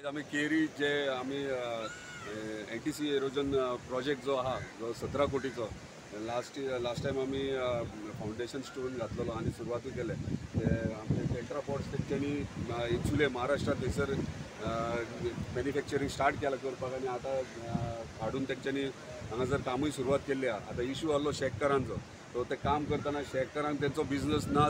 आम्ही केरी जे आम्ही NTC एरोजन प्रोजेक्ट जो आहा जो 17 कोटीचो लास्ट टायम आम्ही फाउंडेशन स्टोन घातलेलो आणि सुरवातूय केले ते आमचे टेट्रापॉड्स तेंच्यांनी इंसुले महाराष्ट्रात थंयसर मॅन्युफॅक्चरींग स्टार्ट केला करपाक आणि आता हाडून तेंच्यांनी हांगासर कामूय सुरवात केल्ली आहा. आतां इश्यू आसलो शेतकारांचो, सो ते काम करतना शेतकारांक तेंचो बिझनस ना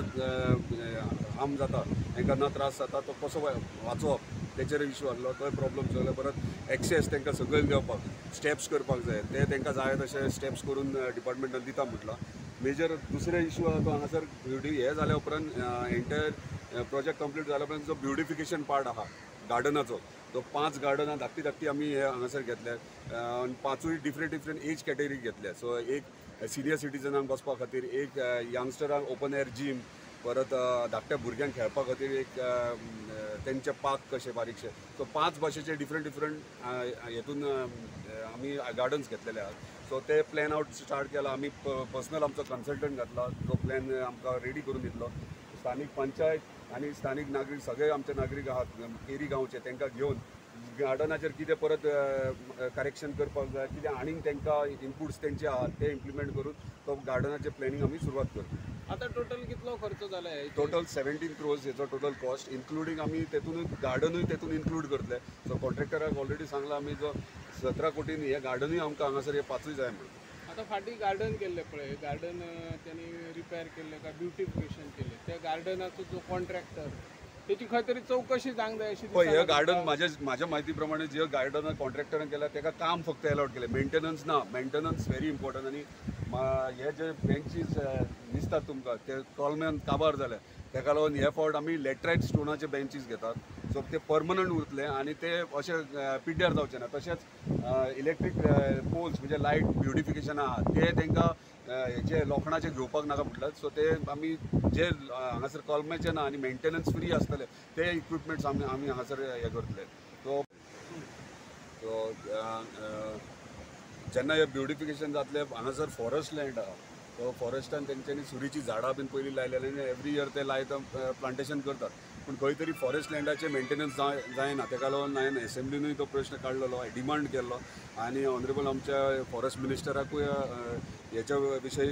हार्म जाता, तांकां ना त्रास जाता, तो कसो वाचोवप तेचेर इश्यू आसलो. तो प्रॉब्लम सगळे परत एक्सेस तांकां सगळें घेवपाक स्टेप्स करपाक जाय, ते तांकां जाय तशे स्टेप्स करून डिपार्टमेंटान दिता म्हटलां. मेजर दुसरे इश्यू आसा तो हांगासर हे जाल्या उपरांत एंटायर प्रोजेक्ट कंप्लीट जाल्या उपरांत जो ब्युटिफिकेशन पार्ट आहा गार्डनाचो, तो 5 गार्डनां धाकटी आमी हे हांगासर घेतल्या. 5ूय डिफरंट एज कॅटेगरी घेतल्या. सो एक सिनियर सिटीजनांक बसपा खातीर, एक यंगस्टरांक ओपन एअर जिम, परत धाकट्या भुरग्यांक खेळपा खातीर एक तेंचे पार्क कशे बारीकशे. सो 5 भाशेचे डिफरंट हेतून आमी गार्डन्स घेतलेले आहात. सो ते प्लॅन आउट स्टार्ट केला. आमी पर्सनल आमचो कन्सल्टंट घातला, जो प्लॅन आमकां रेडी करून दितलो. स्थानीक पंचायत आनी स्थानीक नागरीक सगळे आमचे नागरीक आहात केरी गांवचे, तांकां घेवन गार्डनाचेर कितें परत करेक्शन करपाक जाय, कितें आनीक तांकां इनपुट्स तेंचे आहात ते इम्प्लिमेंट करून तो गार्डनाचें प्लॅनिंग आमी सुरवात करता. आता टोटल कितलो खर्च जाला? टोटल 17 crores हेचो टोटल कॉस्ट, इन्क्लुडींग आमी तेतून गार्डनूय तेतून इन्क्लूड करतले. सो कॉन्ट्रॅक्टराक ऑलरेडी सांगला आमी जो 17 कोटीन हे गार्डनूय आमकां हांगासर हे 5ूय जाय म्हणून. आता फाटी गार्डन केल्ले पळय, गार्डन त्यांनी रिपेर केल्ले काय ब्युटिफिकेशन केले, त्या गार्डनाचो जो कॉन्ट्रॅक्टर त्याची खंय तरी चौकशी जावंक जाय अशी. पळय हे गार्डन म्हाज्या म्हायती प्रमाणे जे गार्डन कॉन्ट्रॅक्टरान केला ताका काम फक्त अलॉट केले, मेंटेनन्स ना. Maintenance very important. आनी हे जे बेंचीस दिसतात तुमकां ते कॉलम्यान काबार जाले, ताका लागून हे फावट आमी लॅटरायट स्टोनाचे बेंचीस घेतात. सो ते परमनंट उरतले आनी ते अशे पिड्ड्यार जावचे ना. तशेंच इलेक्ट्रीक पोल्स म्हणजे लायट ब्युटिफिकेशन आहा ते तांकां जे लोखणाचे घेवपाक नाका म्हटल्यार. सो ते आमी जे हांगासर कॉलम्याचे ना आनी मेंटेनन्स फ्री आसतले ते इक्विपमेंट्स आमी हांगासर हे करतले. सो जेन्ना हे ब्युटिफिकेशन जातले हांगासर फॉरेस्ट लँड आहा, तो फॉरेस्टान तेंच्यांनी सुरीची झाडां बीन पयलीं लायलेली आनी एवरी इयर ते लायता प्लांटेशन करतात. पूण खंय तरी फॉरेस्ट लँडाचे मेंटेनन्स जायना, ताका लागून हांवें एसेंब्लीनूय तो प्रश्न काडलेलो, डिमांड केल्लो आनी ऑनरेबल आमच्या फॉरेस्ट मिनिस्टराकूय हेच्या विशयी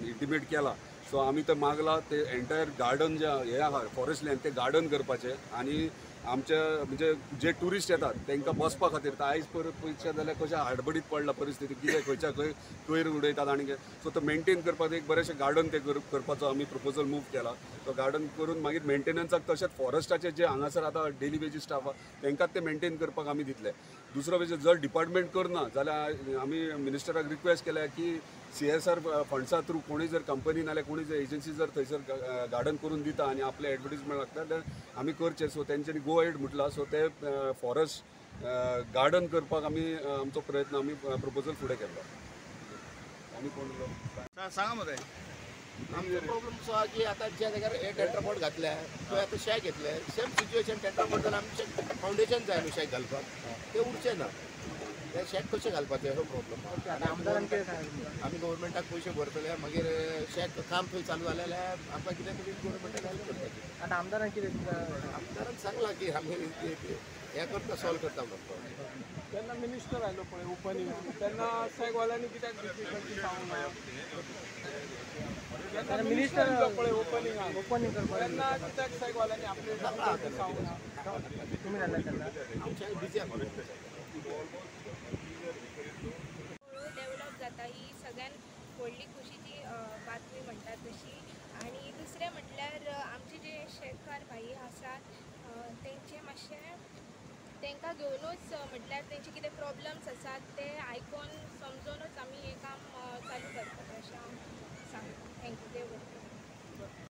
इंटिमेट केला. सो आमी ते मागला ते एंटायर गार्डन जे हे आहा फॉरेस्ट लँड ते गार्डन करपाचे आनी आमचे म्हणजे जे ट्युरिस्ट येतात तांकां बसपा खातीर. आयज पळयत जाल्यार कशें हडबडीत पडला परिस्थिती, कितें खंयच्या खंय कोयर उडयतात आनी सो तो मेंटेन करपाक एक बरेंशें गार्डन ते करपाचो आमी प्रपोजल मूव केला. तो गार्डन करून मागीर मेंटेनन्साक तशेंच फॉरेस्टाचे जे हांगासर आतां डेली वेजीस स्टाफ आहा तांकांच ते मेंटेन करपाक आमी दितले. दुसरो विशय, जर डिपार्टमेंट करना जाल्यार आमी मिनिस्टराक रिक्वेस्ट केल्या की CSR फंड्सा थ्रू कोणी जर कंपनी नाल्यार कोणी जर एजन्सी जर थंयसर गार्डन करून दिता आनी आपले एडवर्टिजमेंट लागता जाल्यार आमी करचे. सो तेंच्यांनी गो हेड म्हटला. सो ते फॉरेस्ट गार्डन करपाक आमी आमचो प्रयत्न आमी प्रपोजल फुडें केल्लो. आनी कोण सांगा मरे. आमचो प्रॉब्लम असो आहा की आतां ज्या जाग्यार हे टेट्रापॉट घातल्या थंय आतां शेक घेतले, सेम सिच्युएशन टेट्रापॉट जाल्यार आमचे फावंडेशन जाय न्हू शेक घालपाक, ते उरचे ना. ते शेक कशें घालपाचें हो प्रॉब्लम. आमी गव्हर्मेंटाक पयशे भरतले, मागीर शेक काम थंय चालू जालें जाल्यार आमकां कितें तरी गव्हर्मेंटाक हेल्प करपाचें. आतां आमदारांक कितें आमदारान सांगलां की आमी हें करता, सॉल्व करता म्हणून. तेन्ना मिनिस्टर आयलो पळय ओपनिंग, तेन्ना सॅगवाल्यांनी कित्याक डिफिकल्टी सांगूंक ना? तेन्ना मिनिस्टर पळय ओपनिंग करपाक तेन्ना कित्याक सॅगवाल्यांनी आपले सांगूंक ना? तुम्ही जाल्ले तेन्ना आमच्या बिझी आसा. डेव्हलप जाता ही सगळ्यान व्हडली खुशीची बातमी म्हणटात तशी. आनी दुसरें म्हटल्यार आमचे जे शेतकार भाई आसात तेंचे मातशें तांकां घेवनूच म्हटल्यार तेंचे कितें प्रॉब्लम्स आसात ते आयकून समजूनच आमी हें काम चालू करतात अशें हांव सांगता. थँक्यू. देव बरें.